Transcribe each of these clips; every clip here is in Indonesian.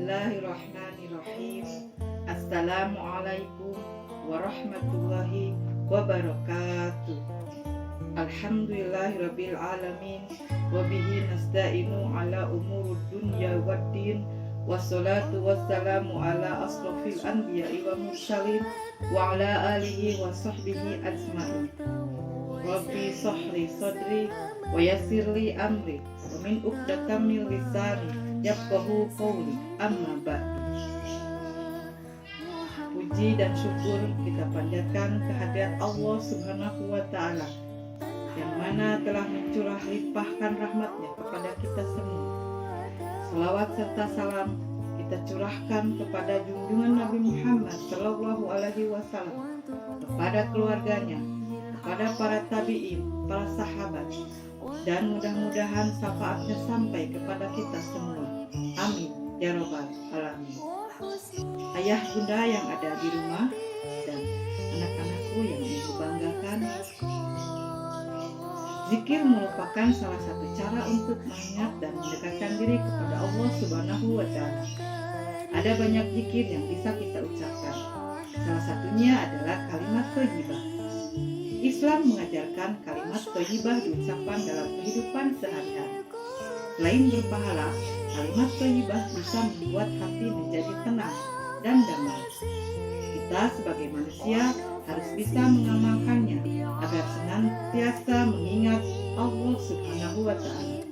Bismillahirrahmanirrahim. Assalamualaikum warahmatullahi wabarakatuh. Alhamdulillahirabbil alamin wa bihi nasta'inu ala umurud dunya waddin. Wassalatu wassalamu ala asrofil anbiya'i wa mursalin wa ala alihi wa sahbihi ajma'in. Rabbi sahli sadri wa yassirli amri wa min uqdatam min lisani yafqahu qawli, amma ba'du. Puji dan syukur kita panjatkan kehadirat Allah Subhanahu wa ta'ala yang mana telah mencurah limpahkan rahmatnya kepada kita semua. Salawat serta salam kita curahkan kepada junjungan Nabi Muhammad Sallallahu Alaihi Wasallam, kepada keluarganya, kepada para tabi'in, para sahabat, dan mudah-mudahan syafaatnya sampai kepada kita semua. Amin ya robbal alamin. Ayah bunda yang ada di rumah dan anak-anakku yang ibu banggakan, zikir merupakan salah satu cara untuk mengingat dan mendekatkan diri kepada Allah Subhanahu wa ta'ala. Ada banyak zikir yang bisa kita ucapkan. Salah satunya adalah kalimat thayyibah. Islam mengajarkan kalimat thayyibah diucapkan dalam kehidupan sehari-hari. Selain berpahala, kalimat thayyibah bisa membuat hati menjadi tenang dan damai. Kita sebagai manusia harus bisa mengamalkannya agar senantiasa mengingat Allah Subhanahu wa ta'ala.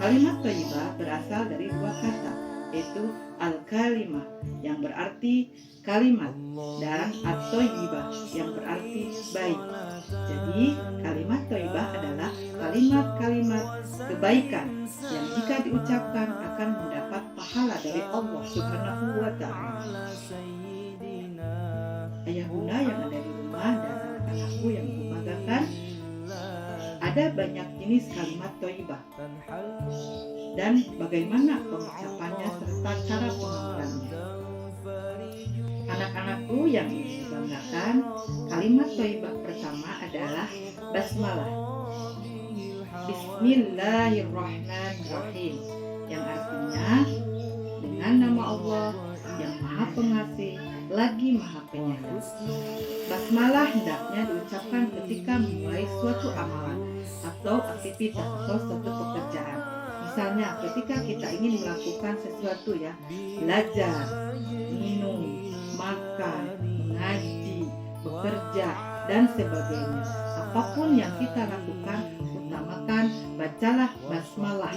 Kalimat thayyibah berasal dari dua kata, yaitu al-kalimah yang berarti kalimat dan at-thayyibah yang berarti baik. Jadi kalimat thayyibah adalah kalimat-kalimat kebaikan yang jika diucapkan akan mendapat pahala dari Allah Subhanahu wa ta'ala. Ayah bunda yang ada di rumah dan anak-anakku yang membanggakan, ada banyak jenis kalimat thayyibah dan bagaimana pengucapannya serta cara pengakuannya. Anak-anakku yang dibanggakan, kalimat thayyibah pertama adalah basmalah. Bismillahirrahmanirrahim, yang artinya dengan nama Allah yang Maha Pengasih lagi Maha Penyayang. Basmalah hendaknya diucapkan ketika memulai suatu amalan atau aktivitas atau suatu pekerjaan. Misalnya ketika kita ingin melakukan sesuatu, belajar, minum, makan, mengaji, bekerja, dan sebagainya. Apapun yang kita lakukan, utamakan bacalah basmalah.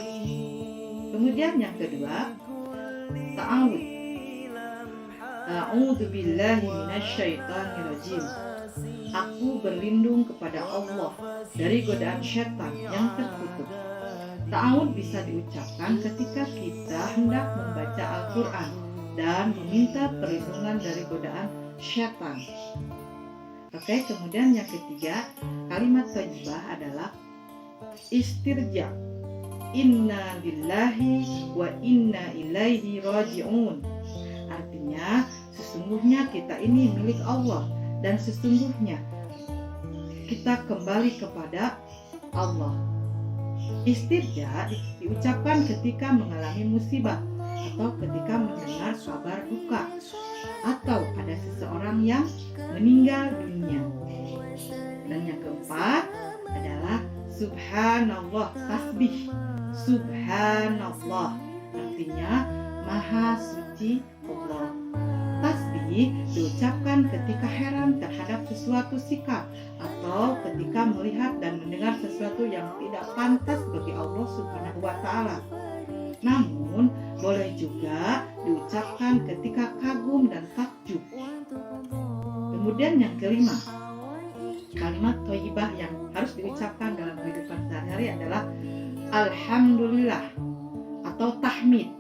Kemudian yang kedua, ta'awud. A'udzu billahi minasyaitonir rajim. Aku berlindung kepada Allah dari godaan syaitan yang terkutuk. Ta'awud bisa diucapkan ketika kita hendak membaca Al-Quran dan meminta perlindungan dari godaan syaitan. Oke, kemudian yang ketiga, kalimat thayyibah adalah istirja. Inna lillahi wa inna ilaihi raji'un. Artinya, sesungguhnya kita ini milik Allah dan sesungguhnya kita kembali kepada Allah. Istirja diucapkan ketika mengalami musibah atau ketika mendengar kabar duka atau ada seseorang yang meninggal dunia. Dan yang keempat adalah subhanallah, tasbih. Subhanallah artinya maha suci Allah. Tasbih diucapkan ketika heran terhadap sesuatu sikap atau ketika melihat dan mendengar sesuatu yang tidak pantas bagi Allah Subhanahu wa ta'ala. Namun boleh juga diucapkan ketika kagum dan takjub. Kemudian yang kelima, kalimat thayyibah yang harus diucapkan dalam kehidupan sehari-hari adalah alhamdulillah atau tahmid.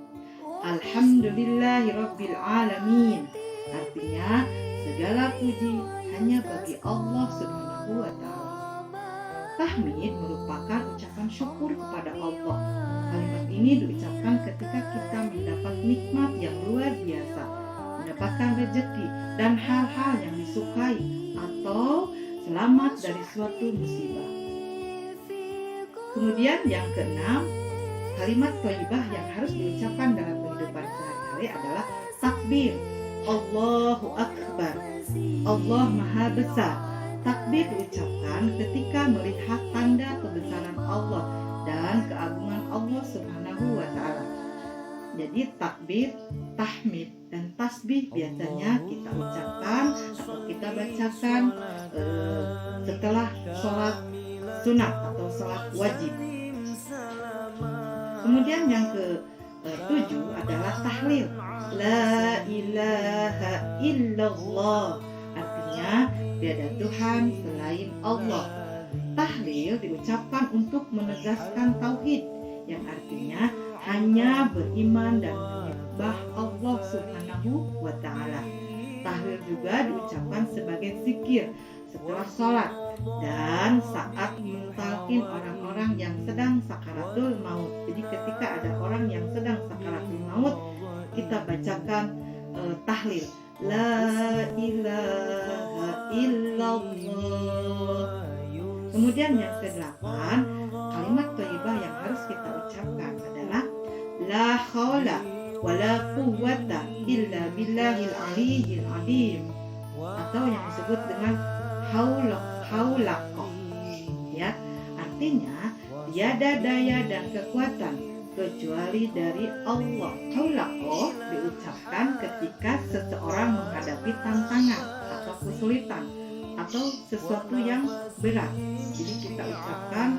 Alhamdulillahirabbil alamin. Artinya segala puji hanya bagi Allah Subhanahu wa ta'ala. Tahmid merupakan ucapan syukur kepada Allah. Kalimat ini diucapkan ketika kita mendapat nikmat yang luar biasa, mendapatkan rezeki dan hal-hal yang disukai atau selamat dari suatu musibah. Kemudian yang keenam, kalimat thayyibah yang harus diucapkan dalam kehidupan sehari-hari kali adalah takbir. Allahu Akbar. Allah Maha Besar. Takbir diucapkan ketika melihat tanda kebesaran Allah dan keagungan Allah Subhanahu wa Ta'ala. Jadi takbir, tahmid, dan tasbih biasanya kita ucapkan atau kita bacakan setelah sholat sunat atau sholat wajib. Kemudian yang ke-7 adalah tahlil. La ilaha illallah, artinya tiada Tuhan selain Allah. Tahlil diucapkan untuk menegaskan tauhid, yang artinya hanya beriman dan menyembah Allah Subhanahu wa Ta'ala. Tahlil juga diucapkan sebagai zikir setelah sholat dan saat mentalkin orang-orang yang sedang sakaratul maut. Jadi ketika ada orang yang sedang sakaratul maut, kita bacakan tahlil. La ilaha illallah. Kemudian yang ke-8, kalimat thayyibah yang harus kita ucapkan adalah la haula wala quwwata illa billahil aliyyil azim, atau yang disebut dengan haulaqah. Ya, artinya tiada daya dan kekuatan kecuali dari Allah. Haulaqah diucapkan ketika seseorang menghadapi tantangan atau kesulitan atau sesuatu yang berat. Jadi kita ucapkan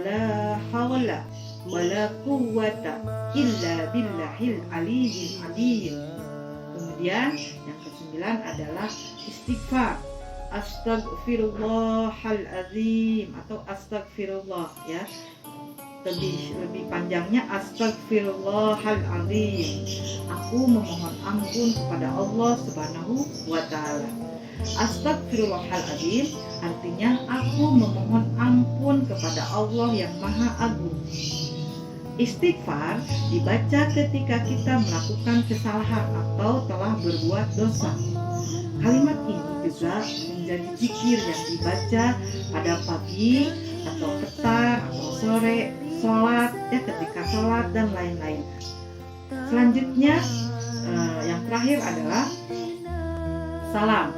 la haula wala quwwata illa billahil aliyyil azim. Kemudian yang ke-9 adalah istighfar. Astagfirullahalazim atau astagfirullah, ya. Lebih panjangnya astagfirullahalazim. Aku memohon ampun kepada Allah Subhanahu wa Ta'ala. Astagfirullahalazim artinya aku memohon ampun kepada Allah yang Maha Agung. Istighfar dibaca ketika kita melakukan kesalahan atau telah berbuat dosa. Kalimat ini juga menjadi zikir yang dibaca pada pagi atau petang atau sore, sholat, ya, ketika sholat dan lain-lain. Selanjutnya yang terakhir adalah salam.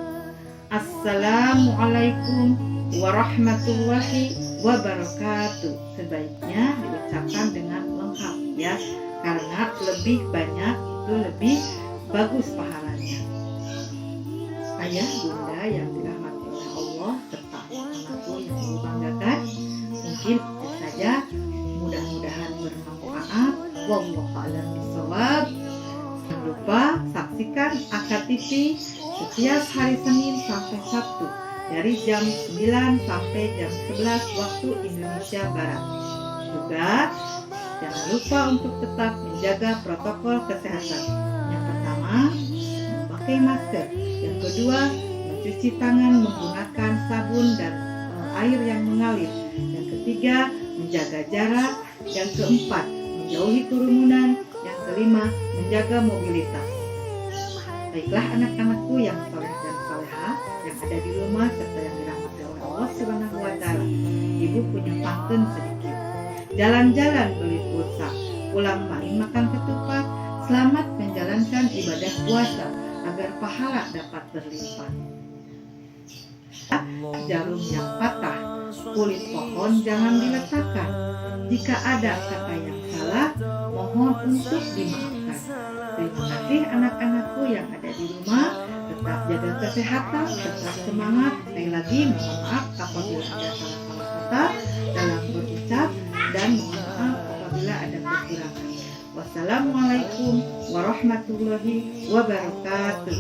Assalamualaikum warahmatullahi wabarakatuh. Sebaiknya diucapkan dengan lengkap, ya, karena lebih banyak itu lebih bagus pahalanya. Ayah, bunda yang dirahmati oleh Allah serta anakku yang dibanggakan, mungkin itu saja. Mudah-mudahan bermanfaat. Wallahu a'lam bishawab. Jangan lupa saksikan Akad TV setiap hari Senin sampai Sabtu dari jam 9 sampai jam 11 waktu Indonesia Barat. Juga jangan lupa untuk tetap menjaga protokol kesehatan. Yang pertama, memakai masker. Yang kedua, mencuci tangan menggunakan sabun dan air yang mengalir. Yang ketiga, menjaga jarak. Yang keempat, menjauhi kerumunan. Yang kelima, menjaga mobilitas. Baiklah anak-anakku yang saleh dan salehah yang ada di rumah serta yang dirahmati oleh Allah Subhanahu wa Ta'ala. Ibu punya pantun sedikit. Jalan-jalan beli pulsa, pulang main makan ketupat. Selamat menjalankan ibadah puasa agar pahala dapat berlimpah. Jarum yang patah, kulit pohon jangan diletakkan. Jika ada kata yang salah, mohon untuk dimaafkan. Terima kasih anak-anakku yang ada di rumah. Tetap jaga kesehatan, tetap semangat. Sekali lagi mohon maaf apabila ada salah-salah kata dalam berucap, dan mohon maaf apabila ada kekurangan. Wassalamualaikum warahmatullahi wabarakatuh.